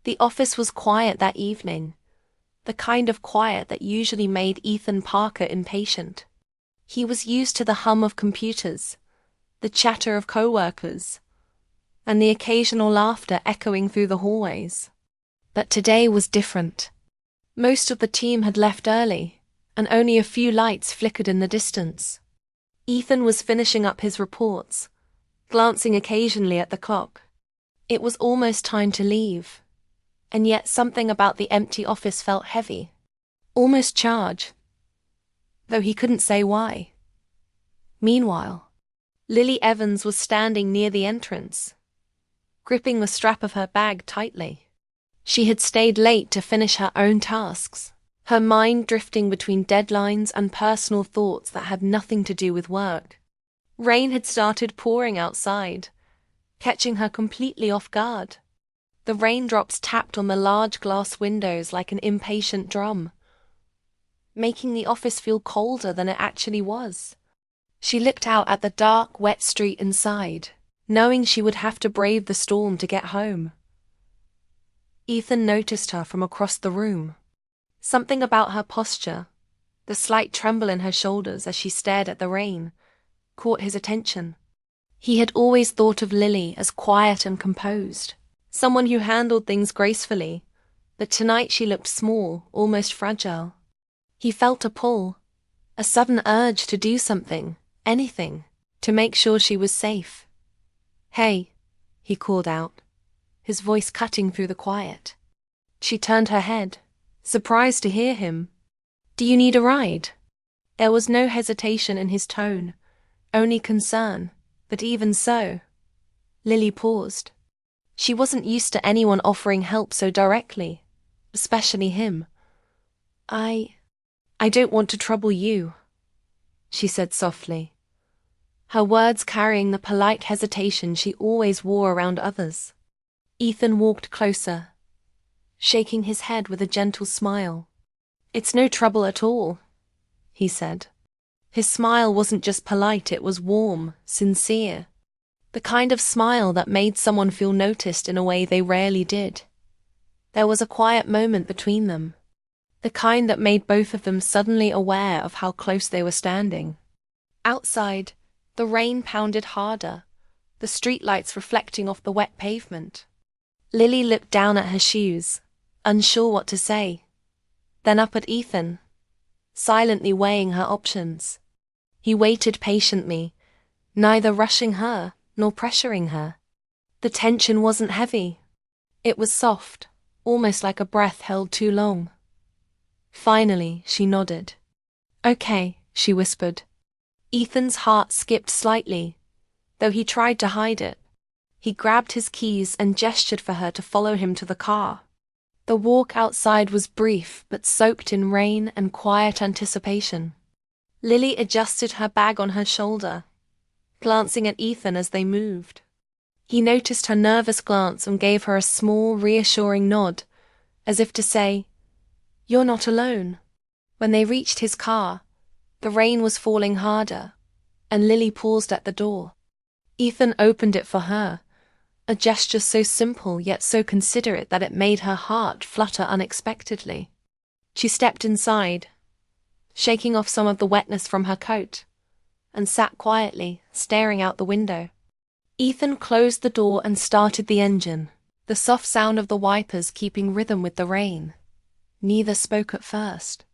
The office was quiet that evening, the kind of quiet that usually made Ethan Parker impatient. He was used to the hum of computers, the chatter of coworkers, and the occasional laughter echoing through the hallways. But today was different. Most of the team had left early, and only a few lights flickered in the distance. Ethan was finishing up his reports, glancing occasionally at the clock. It was almost time to leave, and yet something about the empty office felt heavy, almost charged, though he couldn't say why. Meanwhile, Lily Evans was standing near the entrance, gripping the strap of her bag tightly. She had stayed late to finish her own tasks, her mind drifting between deadlines and personal thoughts that had nothing to do with work. Rain had started pouring outside, catching her completely off guard. The raindrops tapped on the large glass windows like an impatient drum, making the office feel colder than it actually was. She looked out at the dark, wet street inside, knowing she would have to brave the storm to get home. Ethan noticed her from across the room. Something about her posture, the slight tremble in her shoulders as she stared at the rain, caught his attention. He had always thought of Lily as quiet and composed, someone who handled things gracefully, but tonight she looked small, almost fragile. He felt a pull, a sudden urge to do something, anything, to make sure she was safe. "Hey," he called out, his voice cutting through the quiet. She turned her head, surprised to hear him. "Do you need a ride?" There was no hesitation in his tone, only concern, but even so. Lily paused. She wasn't used to anyone offering help so directly, especially him. I don't want to trouble you," she said softly, her words carrying the polite hesitation she always wore around others. Ethan walked closer, shaking his head with a gentle smile. "It's no trouble at all," he said. His smile wasn't just polite, it was warm, sincere. The kind of smile that made someone feel noticed in a way they rarely did. There was a quiet moment between them, the kind that made both of them suddenly aware of how close they were standing. Outside, the rain pounded harder, the streetlights reflecting off the wet pavement. Lily looked down at her shoes, unsure what to say, then up at Ethan, silently weighing her options. He waited patiently, neither rushing her nor pressuring her. The tension wasn't heavy. It was soft, almost like a breath held too long. Finally, she nodded. "Okay," she whispered. Ethan's heart skipped slightly, though he tried to hide it. He grabbed his keys and gestured for her to follow him to the car. The walk outside was brief but soaked in rain and quiet anticipation. Lily adjusted her bag on her shoulder, glancing at Ethan as they moved. He noticed her nervous glance and gave her a small, reassuring nod, as if to say, "You're not alone." When they reached his car, the rain was falling harder, and Lily paused at the door. Ethan opened it for her, a gesture so simple yet so considerate that it made her heart flutter unexpectedly. She stepped inside, shaking off some of the wetness from her coat, and sat quietly, staring out the window. Ethan closed the door and started the engine, the soft sound of the wipers keeping rhythm with the rain. Neither spoke at first.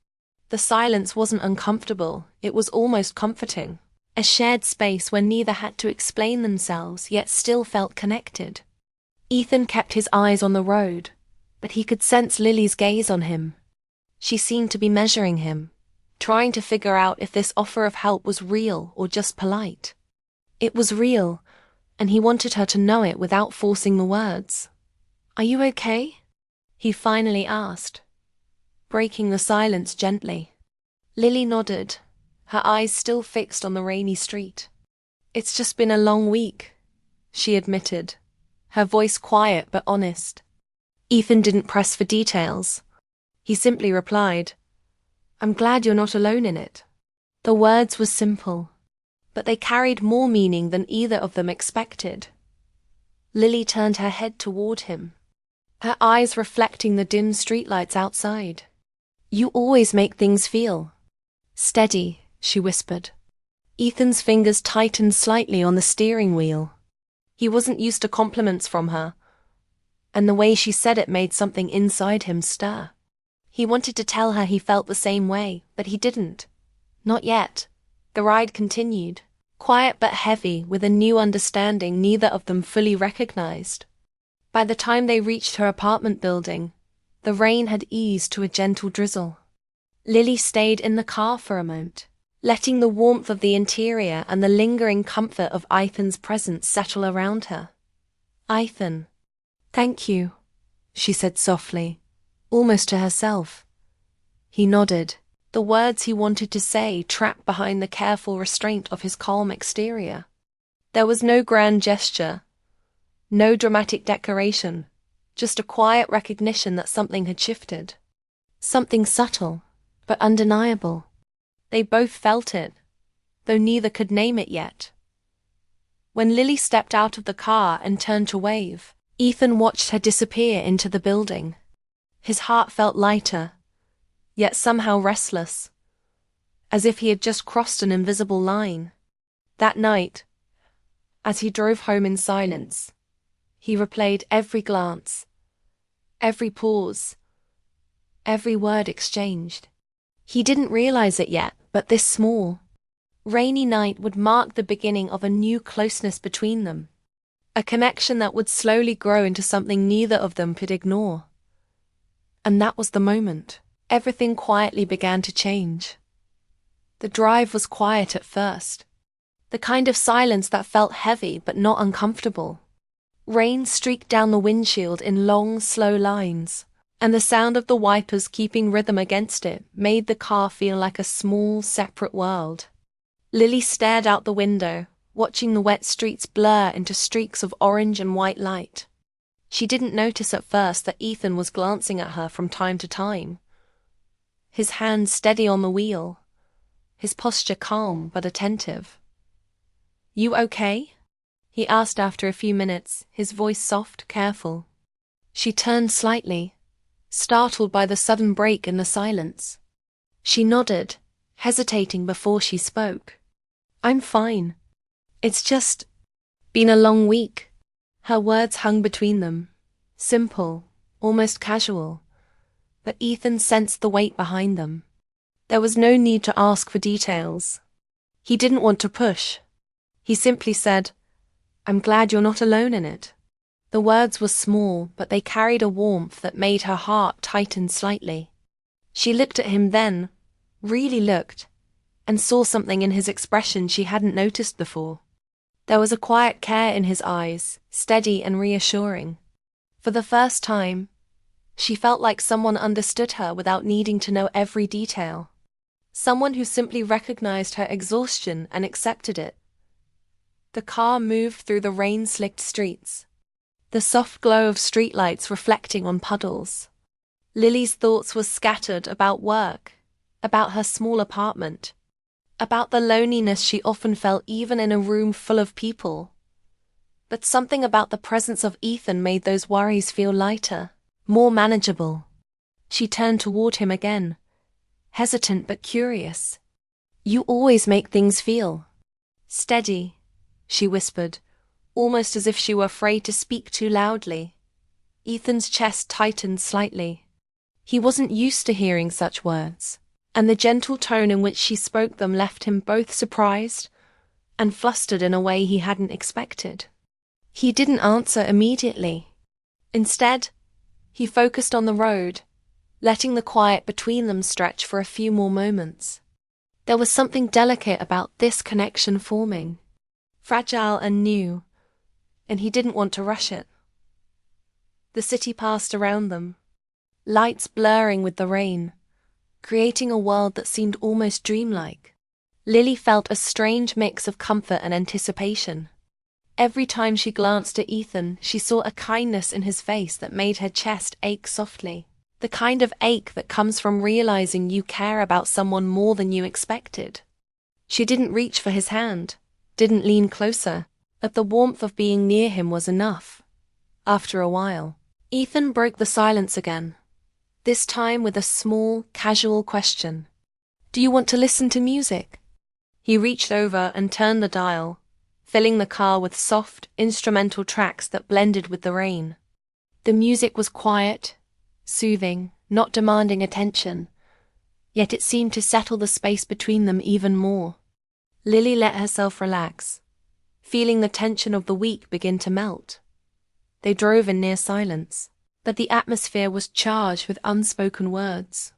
The silence wasn't uncomfortable, it was almost comforting. A shared space where neither had to explain themselves yet still felt connected. Ethan kept his eyes on the road, but he could sense Lily's gaze on him. She seemed to be measuring him, trying to figure out if this offer of help was real or just polite. It was real, and he wanted her to know it without forcing the words. "Are you okay?" he finally asked, breaking the silence gently. Lily nodded, her eyes still fixed on the rainy street. "It's just been a long week," she admitted, her voice quiet but honest. Ethan didn't press for details. He simply replied, "I'm glad you're not alone in it." The words were simple, but they carried more meaning than either of them expected. Lily turned her head toward him, her eyes reflecting the dim streetlights outside. "You always make things feel steady," she whispered. Ethan's fingers tightened slightly on the steering wheel. He wasn't used to compliments from her, and the way she said it made something inside him stir. He wanted to tell her he felt the same way, but he didn't. Not yet. The ride continued, quiet but heavy, with a new understanding neither of them fully recognized. By the time they reached her apartment building, the rain had eased to a gentle drizzle. Lily stayed in the car for a moment, letting the warmth of the interior and the lingering comfort of Ethan's presence settle around her. "Ethan, thank you," she said softly, almost to herself. He nodded, the words he wanted to say trapped behind the careful restraint of his calm exterior. There was no grand gesture, no dramatic declaration, just a quiet recognition that something had shifted. Something subtle, but undeniable. They both felt it, though neither could name it yet. When Lily stepped out of the car and turned to wave, Ethan watched her disappear into the building. His heart felt lighter, yet somehow restless, as if he had just crossed an invisible line. That night, as he drove home in silence, he replayed every glance, every pause, every word exchanged. He didn't realize it yet, but this small, rainy night would mark the beginning of a new closeness between them. A connection that would slowly grow into something neither of them could ignore. And that was the moment. Everything quietly began to change. The drive was quiet at first. The kind of silence that felt heavy but not uncomfortable. Rain streaked down the windshield in long, slow lines, and the sound of the wipers keeping rhythm against it made the car feel like a small, separate world. Lily stared out the window, watching the wet streets blur into streaks of orange and white light. She didn't notice at first that Ethan was glancing at her from time to time, his hands steady on the wheel, his posture calm but attentive. "You okay?" he asked after a few minutes, his voice soft, careful. She turned slightly, startled by the sudden break in the silence. She nodded, hesitating before she spoke. "I'm fine. It's just been a long week." Her words hung between them, simple, almost casual, but Ethan sensed the weight behind them. There was no need to ask for details. He didn't want to push. He simply said, "I'm glad you're not alone in it." The words were small, but they carried a warmth that made her heart tighten slightly. She looked at him then, really looked, and saw something in his expression she hadn't noticed before. There was a quiet care in his eyes, steady and reassuring. For the first time, she felt like someone understood her without needing to know every detail. Someone who simply recognized her exhaustion and accepted it. The car moved through the rain-slicked streets, the soft glow of streetlights reflecting on puddles. Lily's thoughts were scattered about work, about her small apartment, about the loneliness she often felt even in a room full of people. But something about the presence of Ethan made those worries feel lighter, more manageable. She turned toward him again, hesitant but curious. "You always make things feel steady," she whispered, almost as if she were afraid to speak too loudly. Ethan's chest tightened slightly. He wasn't used to hearing such words, and the gentle tone in which she spoke them left him both surprised and flustered in a way he hadn't expected. He didn't answer immediately. Instead, he focused on the road, letting the quiet between them stretch for a few more moments. There was something delicate about this connection forming, fragile and new, and he didn't want to rush it. The city passed around them, lights blurring with the rain, creating a world that seemed almost dreamlike. Lily felt a strange mix of comfort and anticipation. Every time she glanced at Ethan, she saw a kindness in his face that made her chest ache softly. The kind of ache that comes from realizing you care about someone more than you expected. She didn't reach for his hand, didn't lean closer, but the warmth of being near him was enough. After a while, Ethan broke the silence again, this time with a small, casual question. Do you want to listen to music? He reached over and turned the dial, filling the car with soft, instrumental tracks that blended with the rain. The music was quiet, soothing, not demanding attention, yet it seemed to settle the space between them even more. Lily let herself relax, feeling the tension of the week begin to melt. They drove in near silence, but the atmosphere was charged with unspoken words.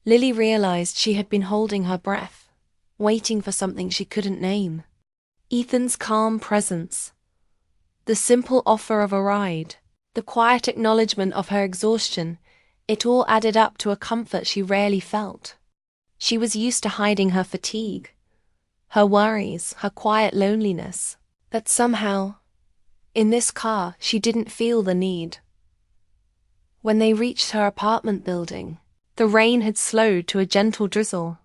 Lily realized she had been holding her breath, waiting for something she couldn't name. Ethan's calm presence, the simple offer of a ride, the quiet acknowledgement of her exhaustion, it all added up to a comfort she rarely felt. She was used to hiding her fatigue, her worries, her quiet loneliness, but somehow, in this car, she didn't feel the need. When they reached her apartment building, the rain had slowed to a gentle drizzle.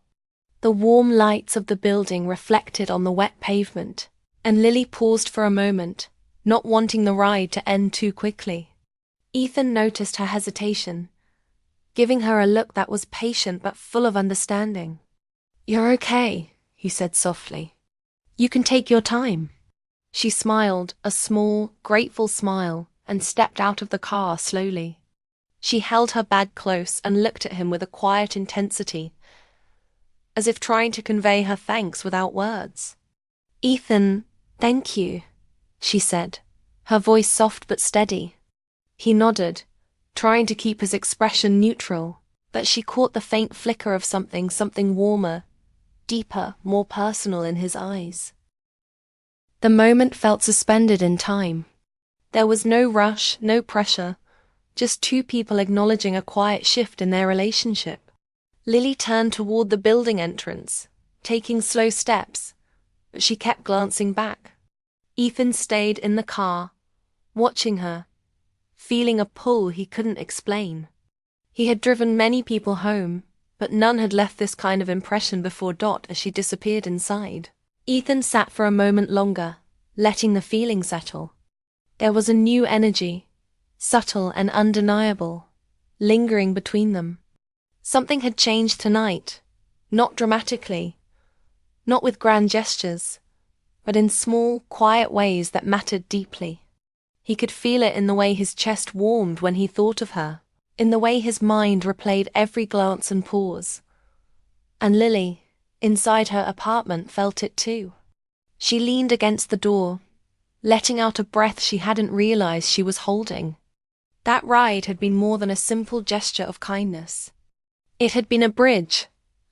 The warm lights of the building reflected on the wet pavement, and Lily paused for a moment, not wanting the ride to end too quickly. Ethan noticed her hesitation, giving her a look that was patient but full of understanding. You're okay, he said softly. You can take your time. She smiled, a small, grateful smile, and stepped out of the car slowly. She held her bag close and looked at him with a quiet intensity, as if trying to convey her thanks without words. Ethan, thank you, she said, her voice soft but steady. He nodded, trying to keep his expression neutral, but she caught the faint flicker of something warmer, deeper, more personal in his eyes. The moment felt suspended in time. There was no rush, no pressure, just two people acknowledging a quiet shift in their relationship. Lily turned toward the building entrance, taking slow steps, but she kept glancing back. Ethan stayed in the car, watching her, feeling a pull he couldn't explain. He had driven many people home, but none had left this kind of impression before Dot as she disappeared inside. Ethan sat for a moment longer, letting the feeling settle. There was a new energy, subtle and undeniable, lingering between them. Something had changed tonight, not dramatically, not with grand gestures, but in small, quiet ways that mattered deeply. He could feel it in the way his chest warmed when he thought of her, in the way his mind replayed every glance and pause. And Lily, inside her apartment, felt it too. She leaned against the door, letting out a breath she hadn't realized she was holding. That ride had been more than a simple gesture of kindness. It had been a bridge,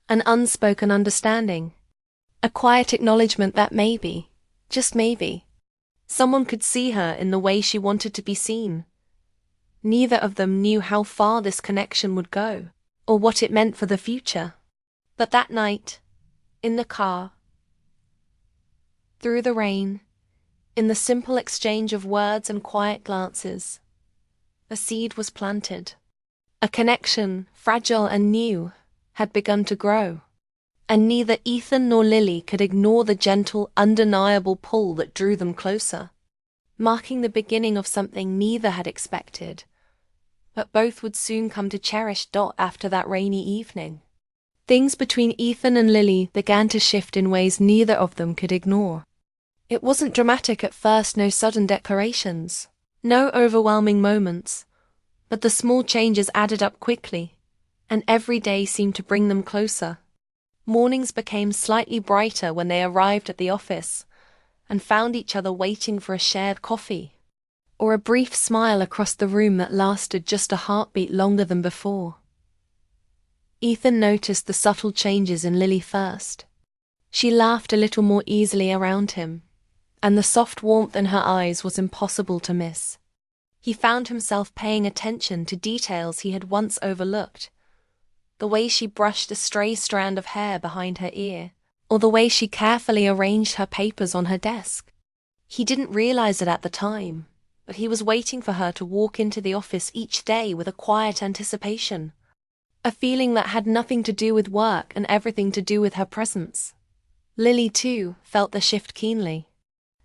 an unspoken understanding, a quiet acknowledgement that maybe, just maybe, someone could see her in the way she wanted to be seen. Neither of them knew how far this connection would go, or what it meant for the future. But that night, in the car, through the rain, in the simple exchange of words and quiet glances, a seed was planted. A connection, fragile and new, had begun to grow. And neither Ethan nor Lily could ignore the gentle, undeniable pull that drew them closer, marking the beginning of something neither had expected, but both would soon come to cherish Dot after that rainy evening. Things between Ethan and Lily began to shift in ways neither of them could ignore. It wasn't dramatic at first, no sudden declarations, no overwhelming moments, but the small changes added up quickly, and every day seemed to bring them closer. Mornings became slightly brighter when they arrived at the office and found each other waiting for a shared coffee, or a brief smile across the room that lasted just a heartbeat longer than before. Ethan noticed the subtle changes in Lily first. She laughed a little more easily around him, and the soft warmth in her eyes was impossible to miss. He found himself paying attention to details he had once overlooked, the way she brushed a stray strand of hair behind her ear, or the way she carefully arranged her papers on her desk. He didn't realize it at the time, but he was waiting for her to walk into the office each day with a quiet anticipation, a feeling that had nothing to do with work and everything to do with her presence. Lily, too, felt the shift keenly.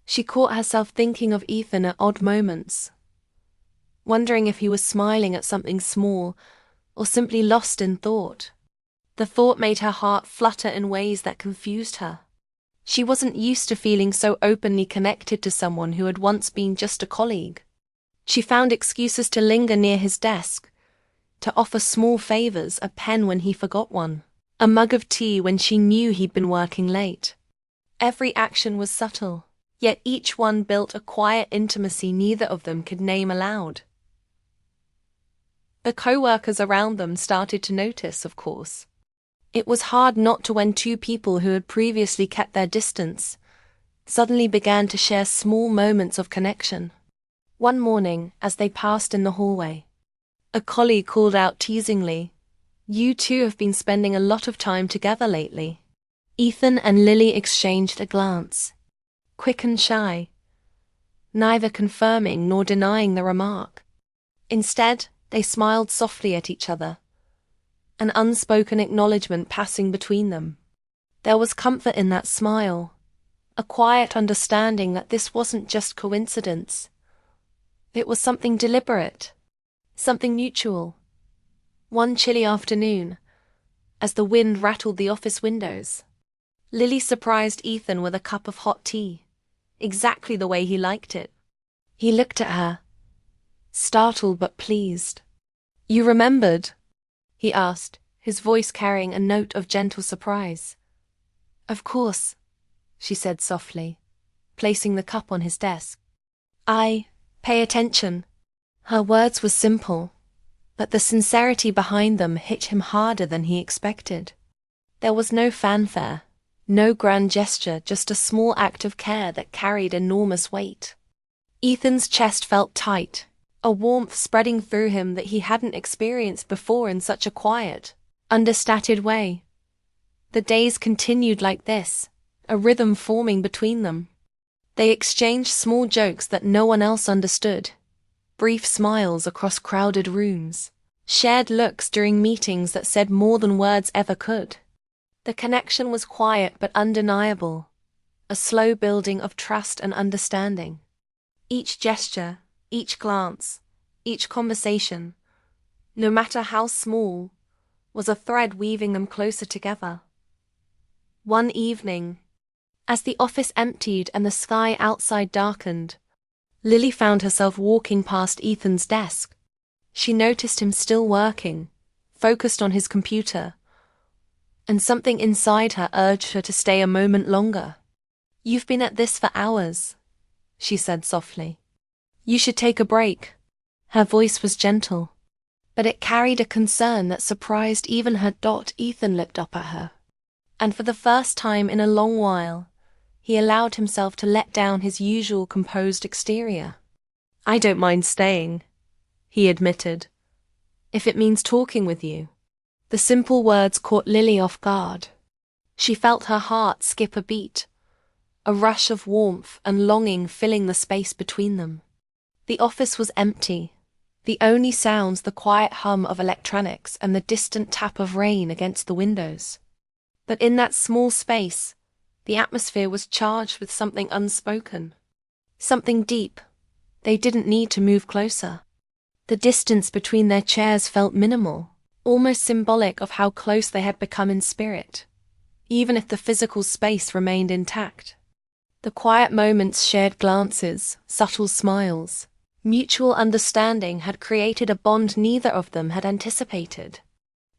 She caught herself thinking of Ethan at odd moments, wondering if he was smiling at something small or simply lost in thought. The thought made her heart flutter in ways that confused her. She wasn't used to feeling so openly connected to someone who had once been just a colleague. She found excuses to linger near his desk, to offer small favors, a pen when he forgot one, a mug of tea when she knew he'd been working late. Every action was subtle, yet each one built a quiet intimacy neither of them could name aloud. The co-workers around them started to notice, of course. It was hard not to when two people who had previously kept their distance suddenly began to share small moments of connection. One morning, as they passed in the hallway, a colleague called out teasingly, "You two have been spending a lot of time together lately." Ethan and Lily exchanged a glance, quick and shy, neither confirming nor denying the remark. Instead, they smiled softly at each other, an unspoken acknowledgement passing between them. There was comfort in that smile, a quiet understanding that this wasn't just coincidence. It was something deliberate, something mutual. One chilly afternoon, as the wind rattled the office windows, Lily surprised Ethan with a cup of hot tea, exactly the way he liked it. He looked at her, startled but pleased. "You remembered?" he asked, his voice carrying a note of gentle surprise. "Of course," she said softly, placing the cup on his desk. "Pay attention." Her words were simple, but the sincerity behind them hit him harder than he expected. There was no fanfare, no grand gesture, just a small act of care that carried enormous weight. Ethan's chest felt tight, a warmth spreading through him that he hadn't experienced before in such a quiet, understated way. The days continued like this, a rhythm forming between them. They exchanged small jokes that no one else understood, brief smiles across crowded rooms, shared looks during meetings that said more than words ever could. The connection was quiet but undeniable, a slow building of trust and understanding. Each gesture, each glance, each conversation, no matter how small, was a thread weaving them closer together. One evening, as the office emptied and the sky outside darkened, Lily found herself walking past Ethan's desk. She noticed him still working, focused on his computer, and something inside her urged her to stay a moment longer. "You've been at this for hours," she said softly. "You should take a break." Her voice was gentle, but it carried a concern that surprised even her. Ethan looked up at her, and for the first time in a long while, he allowed himself to let down his usual composed exterior. "I don't mind staying," he admitted, "if it means talking with you." The simple words caught Lily off guard. She felt her heart skip a beat, a rush of warmth and longing filling the space between them. The office was empty, the only sounds the quiet hum of electronics and the distant tap of rain against the windows. But in that small space, the atmosphere was charged with something unspoken, something deep. They didn't need to move closer. The distance between their chairs felt minimal, almost symbolic of how close they had become in spirit, even if the physical space remained intact. The quiet moments, shared glances, subtle smiles, mutual understanding had created a bond neither of them had anticipated.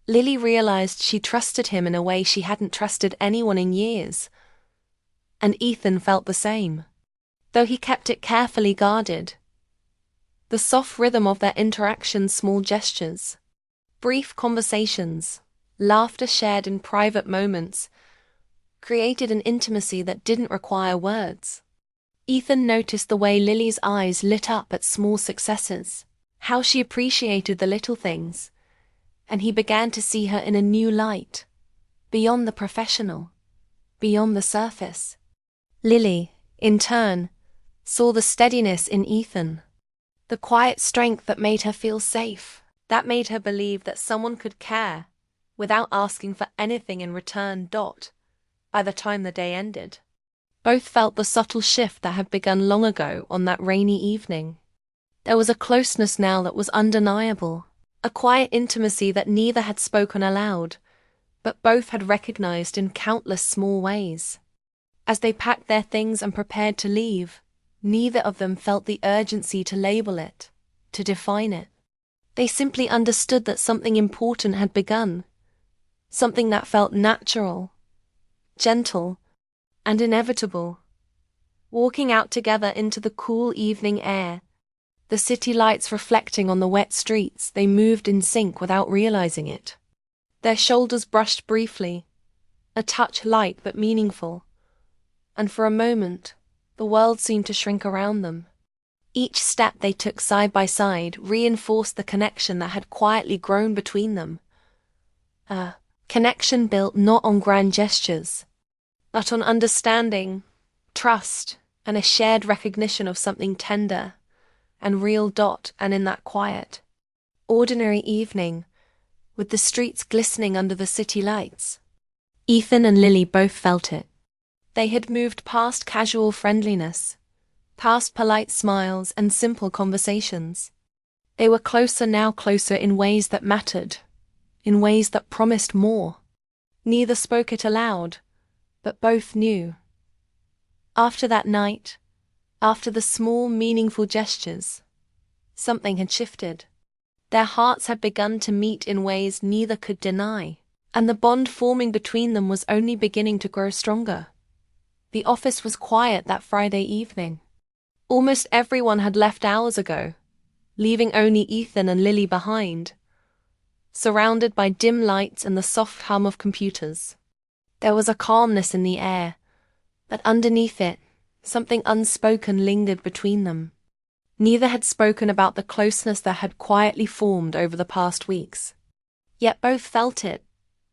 Lily realized she trusted him in a way she hadn't trusted anyone in years, and Ethan felt the same, though he kept it carefully guarded. The soft rhythm of their interactions, small gestures, brief conversations, laughter shared in private moments, created an intimacy that didn't require words. Ethan noticed the way Lily's eyes lit up at small successes, how she appreciated the little things, and he began to see her in a new light, beyond the professional, beyond the surface. Lily, in turn, saw the steadiness in Ethan, the quiet strength that made her feel safe, that made her believe that someone could care without asking for anything in return. By the time the day ended, both felt the subtle shift that had begun long ago on that rainy evening. There was a closeness now that was undeniable, a quiet intimacy that neither had spoken aloud, but both had recognized in countless small ways. As they packed their things and prepared to leave, neither of them felt the urgency to label it, to define it. They simply understood that something important had begun, something that felt natural, gentle, and inevitable. Walking out together into the cool evening air, the city lights reflecting on the wet streets, they moved in sync without realizing it. Their shoulders brushed briefly, a touch light but meaningful, and for a moment, the world seemed to shrink around them. Each step they took side by side reinforced the connection that had quietly grown between them. A connection built not on grand gestures, but on understanding, trust, and a shared recognition of something tender and real. And in that quiet, ordinary evening, with the streets glistening under the city lights, Ethan and Lily both felt it. They had moved past casual friendliness, past polite smiles and simple conversations. They were closer now, closer in ways that mattered, in ways that promised more. Neither spoke it aloud, but both knew. After that night, after the small, meaningful gestures, something had shifted. Their hearts had begun to meet in ways neither could deny, and the bond forming between them was only beginning to grow stronger. The office was quiet that Friday evening. Almost everyone had left hours ago, leaving only Ethan and Lily behind, surrounded by dim lights and the soft hum of computers. There was a calmness in the air, but underneath it, something unspoken lingered between them. Neither had spoken about the closeness that had quietly formed over the past weeks. Yet both felt it,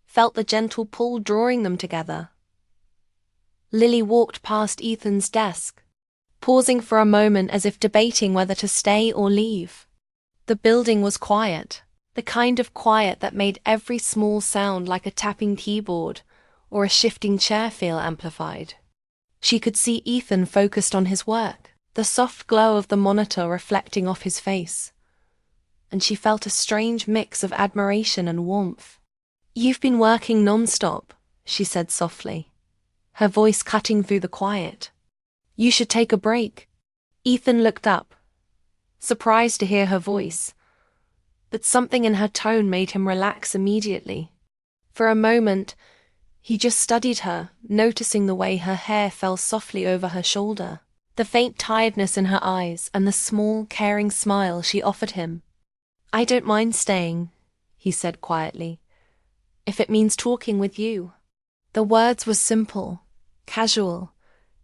felt the gentle pull drawing them together. Lily walked past Ethan's desk, pausing for a moment as if debating whether to stay or leave. The building was quiet, the kind of quiet that made every small sound like a tapping keyboard or a shifting chair feel amplified. She could see Ethan focused on his work, the soft glow of the monitor reflecting off his face, and she felt a strange mix of admiration and warmth. "You've been working non-stop," she said softly, her voice cutting through the quiet. "You should take a break." Ethan looked up, surprised to hear her voice, but something in her tone made him relax immediately. For a moment, he just studied her, noticing the way her hair fell softly over her shoulder, the faint tiredness in her eyes, and the small, caring smile she offered him. "I don't mind staying," he said quietly, "if it means talking with you." The words were simple, casual,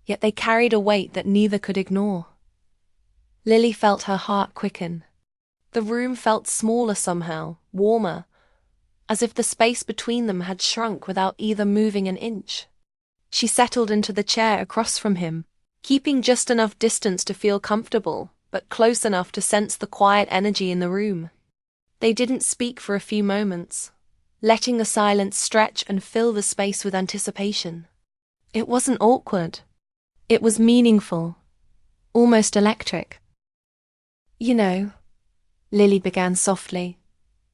yet they carried a weight that neither could ignore. Lily felt her heart quicken. The room felt smaller somehow, warmer, as if the space between them had shrunk without either moving an inch. She settled into the chair across from him, keeping just enough distance to feel comfortable, but close enough to sense the quiet energy in the room. They didn't speak for a few moments, letting the silence stretch and fill the space with anticipation. It wasn't awkward. It was meaningful, almost electric. "You know," Lily began softly,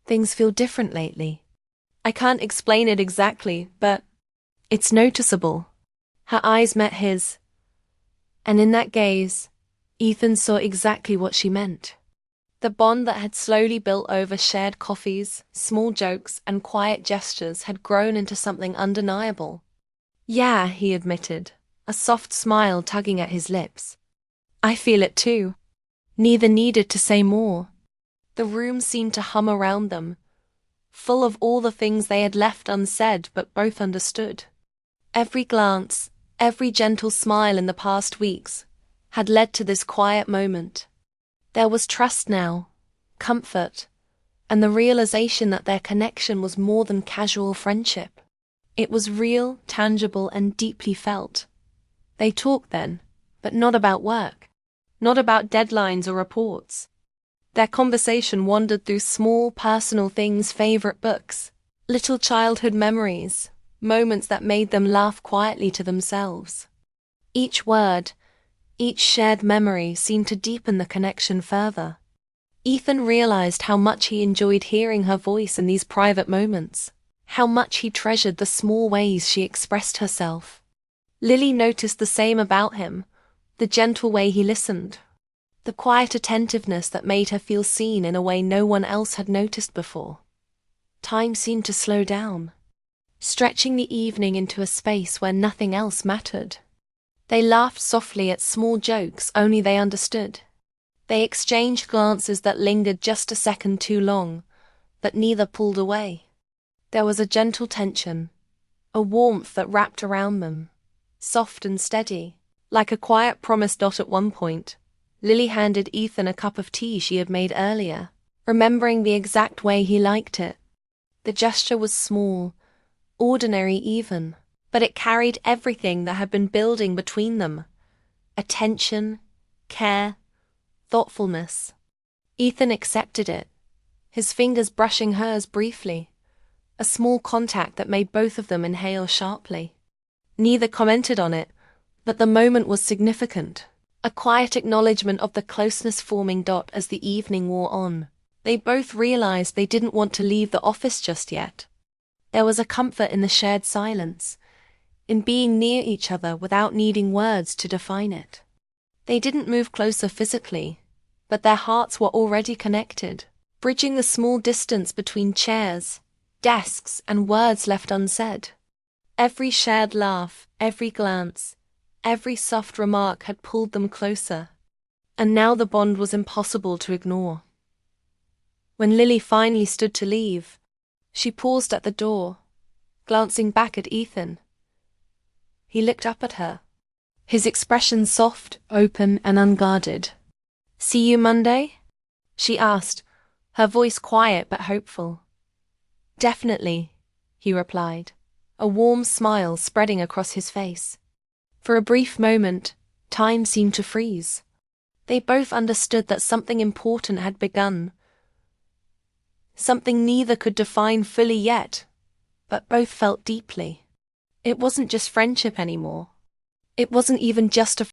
"things feel different lately. I can't explain it exactly, but it's noticeable." Her eyes met his, and in that gaze, Ethan saw exactly what she meant. The bond that had slowly built over shared coffees, small jokes, and quiet gestures had grown into something undeniable. "Yeah," he admitted, a soft smile tugging at his lips. "I feel it too." Neither needed to say more. The room seemed to hum around them, full of all the things they had left unsaid but both understood. Every glance, every gentle smile in the past weeks had led to this quiet moment. There was trust now, comfort, and the realization that their connection was more than casual friendship. It was real, tangible, and deeply felt. They talked then, but not about work, not about deadlines or reports. Their conversation wandered through small, personal things, favorite books, little childhood memories, moments that made them laugh quietly to themselves. Each word, each shared memory seemed to deepen the connection further. Ethan realized how much he enjoyed hearing her voice in these private moments, how much he treasured the small ways she expressed herself. Lily noticed the same about him, the gentle way he listened, the quiet attentiveness that made her feel seen in a way no one else had noticed before. Time seemed to slow down, stretching the evening into a space where nothing else mattered. They laughed softly at small jokes only they understood. They exchanged glances that lingered just a second too long, but neither pulled away. There was a gentle tension, a warmth that wrapped around them, soft and steady, like a quiet promise. At one point, Lily handed Ethan a cup of tea she had made earlier, remembering the exact way he liked it. The gesture was small, ordinary even, but it carried everything that had been building between them: attention, care, thoughtfulness. Ethan accepted it, his fingers brushing hers briefly, a small contact that made both of them inhale sharply. Neither commented on it, but the moment was significant, a quiet acknowledgement of the closeness forming. As the evening wore on, they both realized they didn't want to leave the office just yet. There was a comfort in the shared silence, in being near each other without needing words to define it. They didn't move closer physically, but their hearts were already connected, bridging the small distance between chairs, desks, and words left unsaid. Every shared laugh, every glance, every soft remark had pulled them closer, and now the bond was impossible to ignore. When Lily finally stood to leave, she paused at the door, glancing back at Ethan. He looked up at her, his expression soft, open, and unguarded. "See you Monday?" she asked, her voice quiet but hopeful. "Definitely," he replied, a warm smile spreading across his face. For a brief moment, time seemed to freeze. They both understood that something important had begun, something neither could define fully yet, but both felt deeply. It wasn't just friendship anymore. It wasn't even just a